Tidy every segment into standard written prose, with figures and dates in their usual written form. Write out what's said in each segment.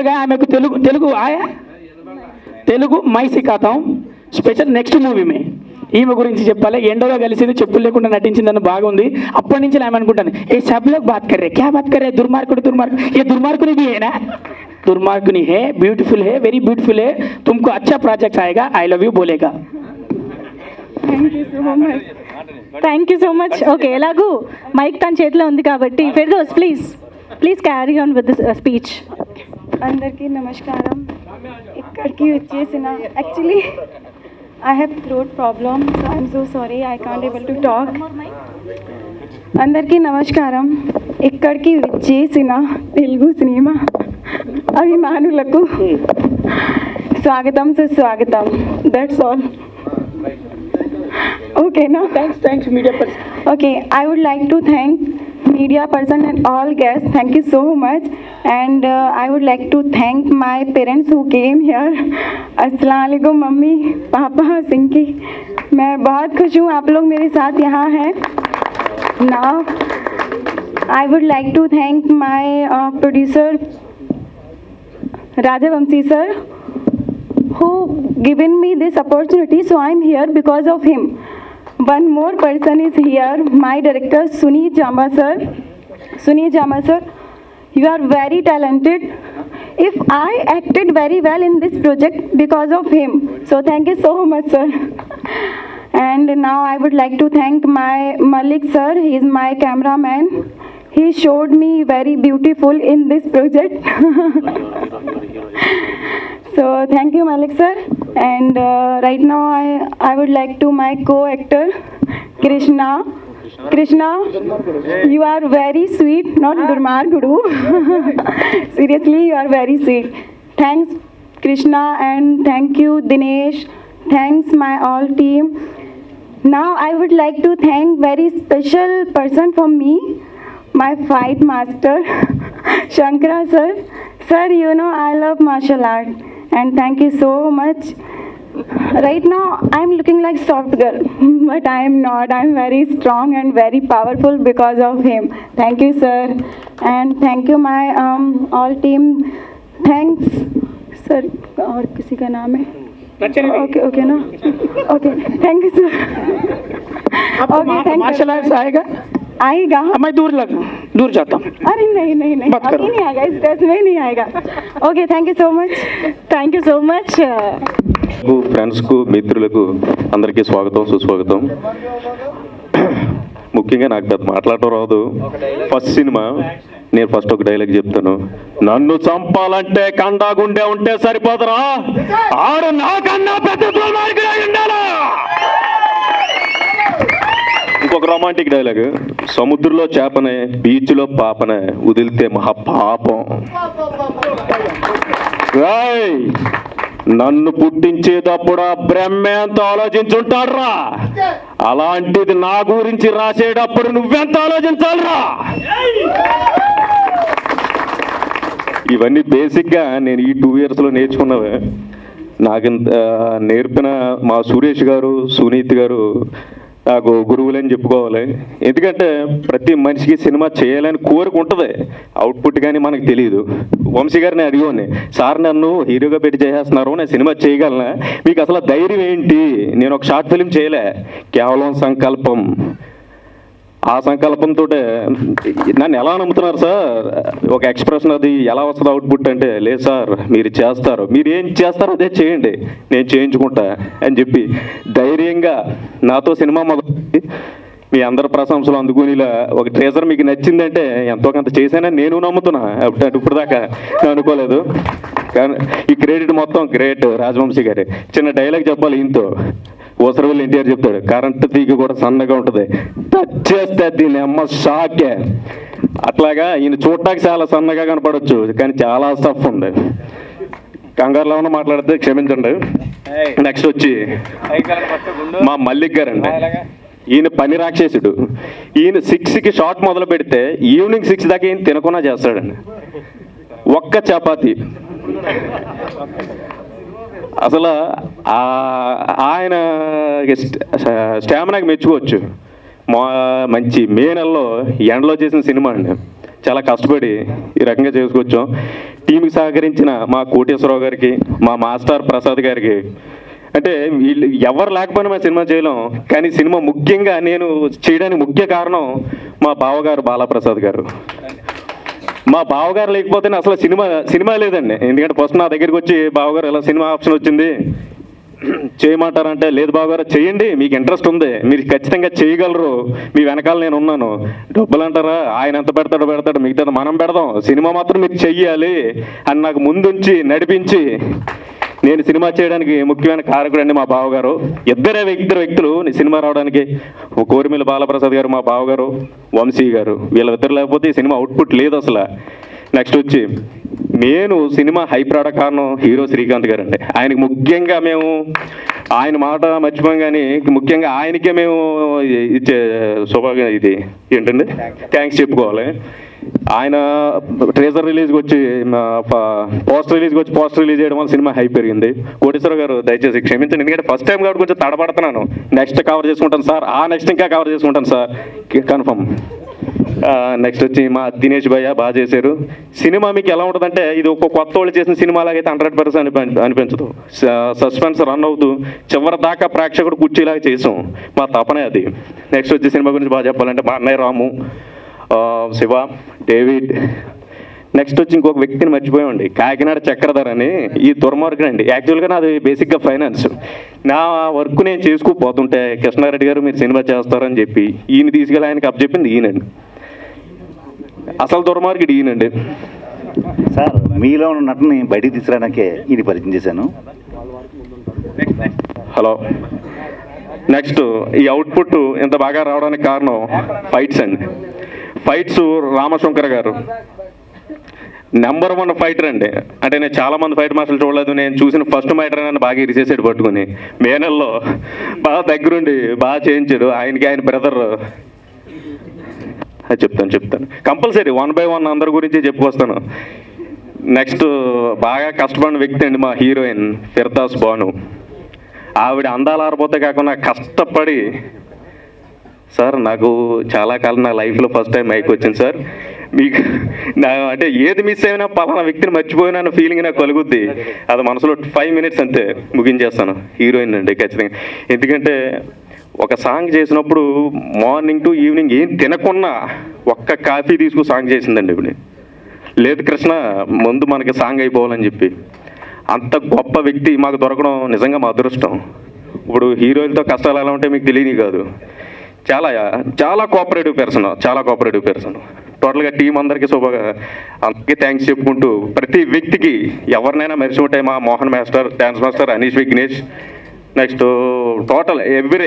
మామూలుగా ఆమెకు తెలుగు తెలుగు ఆయా తెలుగు మై సిఖాతాం స్పెషల్ నెక్స్ట్ మూవీ మే ఈమె గురించి చెప్పాలి. ఎండలో కలిసింది చెప్పులు లేకుండా నటించిందని బాగుంది. అప్పటి నుంచి ఆమె అనుకుంటాను ఏ సబ్ లోగ్ బాత్ కర్రే క్యా బాత్ కర్రే దుర్మార్గుడు ఏ దుర్మార్గుని भी है ना दुर्मार्गुनी है ब्यूटीफुल है वेरी ब्यूटीफुल है तुमको अच्छा प्रोजेक्ट आएगा आई लव यू बोलेगा. Thank you so much. Okay ఎలాగూ మైక్ తన చేతిలో ఉంది కాబట్టి Firdous please carry on with this speech. అందరికీ నమస్కారం. ఇక్కడికి వచ్చేసిన actually I have throat problem so I'm so sorry I can't able to talk. అందరికీ నమస్కారం. ఇక్కడికి వచ్చేసిన తెలుగు సినిమా అభిమానులకు స్వాగతం సుస్వాగతం. That's all. Okay, no? Thanks, media person. Okay, I would like to thank media person and all guests. Thank you so much. And I would like to thank my parents who came here. अस्सलाम वालेकुम mummy, पापा, सिंकी. मैं बहुत खुश हूँ आप लोग मेरे साथ यहाँ हैं. Now, I would like to thank my producer Rajavamsi sir, who given me this opportunity, so I'm here because of him. One more person is here, my director Sunit Jamba sir, you are very talented. If I acted very well in this project because of him, so thank you so much sir. And now I would like to thank my Malik sir, he is my cameraman. He showed me very beautiful in this project. So thank you Malik sir. And right now I would like to my co-actor Krishna, you are very sweet, not Durmargudu. Seriously, you are very sweet. Thanks Krishna and thank you Dinesh. Thanks my all team. Now I would like to thank very special person for me, my fight master Shankara sir. Sir, you know I love martial art and thank you so much. Right now I'm looking like soft girl but I am not. I'm very strong and very powerful because of him. Thank you sir. And thank you my all team. Thanks sir. और किसी का नाम है? Okay ना? Okay, thank you sir. Okay, martial arts आएगा मैं दूर जाता हूँ. अरे नहीं अभी नहीं आएगा, इस ड्रेस में नहीं आएगा. Okay thank you so much. ఫ్రెండ్స్కు మిత్రులకు అందరికీ స్వాగతం సుస్వాగతం. ముఖ్యంగా నాకు పెద్ద మాట్లాడటం రాదు. ఫస్ట్ సినిమా నేను ఫస్ట్ ఒక డైలాగ్ చెప్తాను. నన్ను చంపాలంటే కండా గుండె ఉంటే సరిపోదరా, ఆడు నాకన్నా పెద్ద దుర్మార్గుడై ఉండాలా. ఇంకొక రొమాంటిక్ డైలాగ్. సముద్రంలో చేపనే బీచ్లో పాపనే వదిలితే మహాపాపం. నన్ను పుట్టించేటప్పుడు ఆ బ్రహ్మ ఎంత ఆలోచించుంటాడురా, అలాంటిది నా గురించి రాసేటప్పుడు నువ్వెంత ఆలోచించాలిరా. ఇవన్నీ బేసిక్గా నేను ఈ 2 yearsలో నేర్చుకున్నవే. నాకు నేర్పిన మా సురేష్ గారు సునీత్ గారు నాకు గురువులని చెప్పుకోవాలి. ఎందుకంటే ప్రతి మనిషికి సినిమా చేయాలని కోరిక ఉంటుంది, అవుట్పుట్ కానీ మనకు తెలియదు. వంశీ గారిని అడిగోని, సార్ నన్ను హీరోగా పెట్టి చేసేస్తున్నారు, నేను సినిమా చేయగలనా, మీకు అసలు ధైర్యం ఏంటి? నేను ఒక షార్ట్ ఫిల్మ్ చేయలే, కేవలం సంకల్పం. ఆ సంకల్పంతో నన్ను ఎలా నమ్ముతున్నారు సార్? ఒక ఎక్స్ప్రెషన్ అది ఎలా వస్తుంది అవుట్పుట్ అంటే, లేదు సార్ మీరు చేస్తారు, మీరు ఏం చేస్తారో అదే చేయండి, నేను చేయించుకుంటా అని చెప్పి ధైర్యంగా నాతో సినిమా మొదలు మీ అందరు ప్రశంసలు అందుకునేలా ఒక ట్రేజర్ మీకు నచ్చిందంటే ఎంతో కొంత చేశానని నేను నమ్ముతున్నా. ఇప్పుడు దాకా అనుకోలేదు. కానీ ఈ క్రెడిట్ మొత్తం గ్రేట్ రాజవంశీ గారి. చిన్న డైలాగ్ చెప్పాలి ఈయనతో. ఓసరవల్లి ఎన్టీఆర్ చెప్తాడు, కరెంటు తీగ కూడా సన్నగా ఉంటుంది, టచ్ చేస్తే దీని అమ్మ షాకే. అట్లాగా ఈయన చూడటానికి చాలా సన్నగా కనపడవచ్చు కానీ చాలా స్టఫ్ ఉంది. కంగారులో ఉన్న మాట్లాడితే క్షమించండి. నెక్స్ట్ వచ్చి మా మల్లిక్ గారండి. ఈయన పని రాక్షసుడు. ఈయన 6కి షాట్ మొదలు పెడితే ఈవినింగ్ 6 దాకా ఈయన తినకుండా చేస్తాడండి. ఒక్క చపాతి. అసలు ఆయన స్టామినాకి మెచ్చుకోవచ్చు. మంచి మే నెలలో ఎండలో చేసిన సినిమా అండి. చాలా కష్టపడి ఈ రకంగా చేసుకొచ్చాం. టీంకి సహకరించిన మా కోటేశ్వరరావు గారికి, మా మాస్టర్ ప్రసాద్ గారికి, అంటే వీళ్ళు ఎవరు లేకపోయినా మా సినిమా చేయలేం, కానీ సినిమా ముఖ్యంగా నేను చేయడానికి ముఖ్య కారణం మా బావగారు బాలప్రసాద్ గారు. మా బావగారు లేకపోతేనే అసలు సినిమా లేదండి. ఎందుకంటే ఫస్ట్ నా దగ్గరికి వచ్చి బావగారు ఇలా సినిమా ఆప్షన్ వచ్చింది చేయమంటారంటే, లేదు బావగారు చేయండి, మీకు ఇంట్రెస్ట్ ఉంది, మీరు ఖచ్చితంగా చేయగలరు, మీ వెనకాల నేను ఉన్నాను. డబ్బులు అంటారా, ఆయన ఎంత పెడతాడు మిగతా మనం పెడదాం, సినిమా మాత్రం మీరు చెయ్యాలి అని నాకు ముందుంచి నడిపించి నేను సినిమా చేయడానికి ముఖ్యమైన కారకుడు అండి మా బావగారు. ఇద్దరు వ్యక్తులు సినిమా రావడానికి, కోరిమిల బాలప్రసాద్ గారు, మా బావగారు వంశీ గారు. వీళ్ళిద్దరు లేకపోతే ఈ సినిమా అవుట్పుట్ లేదు అసలు. నెక్స్ట్ వచ్చి నేను సినిమా హైప్ రావడానికి కారణం హీరో శ్రీకాంత్ గారు అండి. ఆయనకి ముఖ్యంగా మేము ఆయన మాట మర్చిపోయాం, కానీ ముఖ్యంగా ఆయనకే మేము ఇచ్చే ఇది ఏంటండి థ్యాంక్స్ చెప్పుకోవాలి. ఆయన ట్రేజర్ రిలీజ్కి వచ్చి పోస్టర్ రిలీజ్ చేయడం వల్ల సినిమా హైప్ పెరిగింది. కోటేశ్వర గారు దయచేసి క్షమించండి, ఎందుకంటే ఫస్ట్ టైం కాబట్టి కొంచెం తడబడుతున్నాను. నెక్స్ట్ కవర్ చేసుకుంటాను సార్, నెక్స్ట్ ఇంకా కవర్ చేసుకుంటాను సార్, కన్ఫర్మ్. నెక్స్ట్ వచ్చి మా దినేష్ భయ్య బాగా చేశారు. సినిమా మీకు ఎలా ఉంటుందంటే, ఇది ఒక కొత్త వాళ్ళు చేసిన సినిమా లాగైతే 100% అనిపించదు. సస్పెన్స్ రన్ అవుతూ చివరి దాకా ప్రేక్షకుడు కూర్చేలాగా చేసాం, మా తపనే అది. నెక్స్ట్ వచ్చి సినిమా గురించి బాగా చెప్పాలంటే మా అన్నయ్య రాము, శివ, డేవిడ్. నెక్స్ట్ వచ్చి ఇంకొక వ్యక్తిని మర్చిపోయామండి, కాకినాడ చక్రధర్ అని. ఈ దుర్మార్గుడు అండి. యాక్చువల్గా నాది బేసిక్గా ఫైనాన్స్. నా వర్క్ నేను చేసుకుపోతుంటే కృష్ణారెడ్డి గారు మీరు సినిమా చేస్తారని చెప్పి ఈయన తీసుకెళ్ళి ఆయనకి అప్పచెప్పింది ఈయనండి. అసలు దుర్మార్గుడు ఈయనండి. సార్, మీలో ఉన్న నటుని బయటికి తీసుకురావడానికే ఇది పరిచయం చేశాను. హలో. నెక్స్ట్ ఈ అవుట్పుట్ ఇంత బాగా రావడానికి కారణం ఫైట్స్ అండి. ఫైట్స్ రామశంకర్ గారు నెంబర్ 1 ఫైటర్ అండి. అంటే నేను చాలా మంది ఫైట్ మాస్టర్లు చూడలేదు, నేను చూసిన ఫస్ట్ ఫైటర్ అని బాగా ఇరిసేసాడు పట్టుకుని. మే నెలలో బాగా దగ్గరుండి బాగా చేయించాడు. ఆయన బ్రదర్ చెప్తాను కంపల్సరీ 1 by 1 అందరి గురించి చెప్పుకొస్తాను. నెక్స్ట్ బాగా కష్టపడిన వ్యక్తి అండి మా హీరోయిన్ ఫిర్దాస్ బాను. ఆవిడ అందాలు ఆరిపోతే కాకుండా కష్టపడి, సార్ నాకు చాలా కాలం నా లైఫ్లో ఫస్ట్ టైం మైక్ వచ్చింది సార్, మీకు అంటే ఏది మిస్ అయినా పలానా వ్యక్తిని మర్చిపోయినా అన్న ఫీలింగ్ నాకు కలుగుద్ది. అది మనసులో 5 minutes అంతే ముగించేస్తాను. హీరోయిన్ అండి ఖచ్చితంగా. ఎందుకంటే ఒక సాంగ్ చేసినప్పుడు మార్నింగ్ టు ఈవినింగ్ ఏం తినకున్నా ఒక్క కాఫీ తీసుకు సాంగ్ చేసిందండి. ఇప్పుడు లేదు కృష్ణ ముందు మనకి సాంగ్ అయిపోవాలని చెప్పి. అంత గొప్ప వ్యక్తి మాకు దొరకడం నిజంగా మా అదృష్టం. ఇప్పుడు హీరోయిన్తో కష్టాలు ఎలా ఉంటే మీకు తెలియని కాదు. చాలా కోఆపరేటివ్ పర్సన్. టోటల్గా టీం అందరికీ అందరికీ థ్యాంక్స్ చెప్పుకుంటూ, ప్రతి వ్యక్తికి ఎవరినైనా మర్చిపోతే మా Mohan master, dance master Anish Vignesh, next total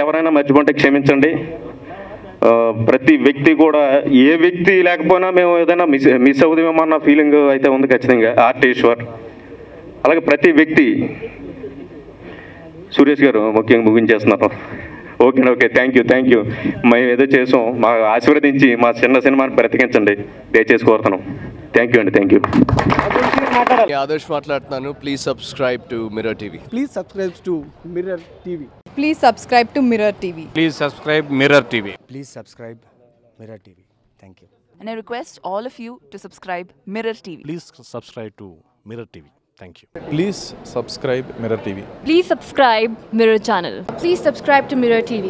ఎవరైనా మర్చిపోతే క్షమించండి. ప్రతి వ్యక్తి కూడా, ఏ వ్యక్తి లేకపోయినా మేము ఏదైనా మిస్ అవుతామేమో అన్న ఫీలింగ్ అయితే ఉంది ఖచ్చితంగా. ఆర్టీశ్వర్, అలాగే ప్రతి వ్యక్తి. సురేష్ గారు ముఖ్యంగా ముగించేస్తున్నారు. Okay thank you. మేము ఏదో చేసాం, మా ఆశీర్వదించి మా చిన్న సినిమాని బ్రతికించండి దయచేసి కోరుతున్నాం. Thank you. ఆదర్శ్ మాట్లాడుతున్నాను. Please subscribe to Mirror TV. Please subscribe to Mirror TV. Please subscribe to Mirror TV. Please subscribe Mirror TV. Please subscribe Mirror TV. Thank you. And I request all of you to subscribe Mirror TV. Please subscribe to Mirror TV. Thank you. Please subscribe Mirror TV. Please subscribe Mirror channel. Please subscribe to Mirror TV.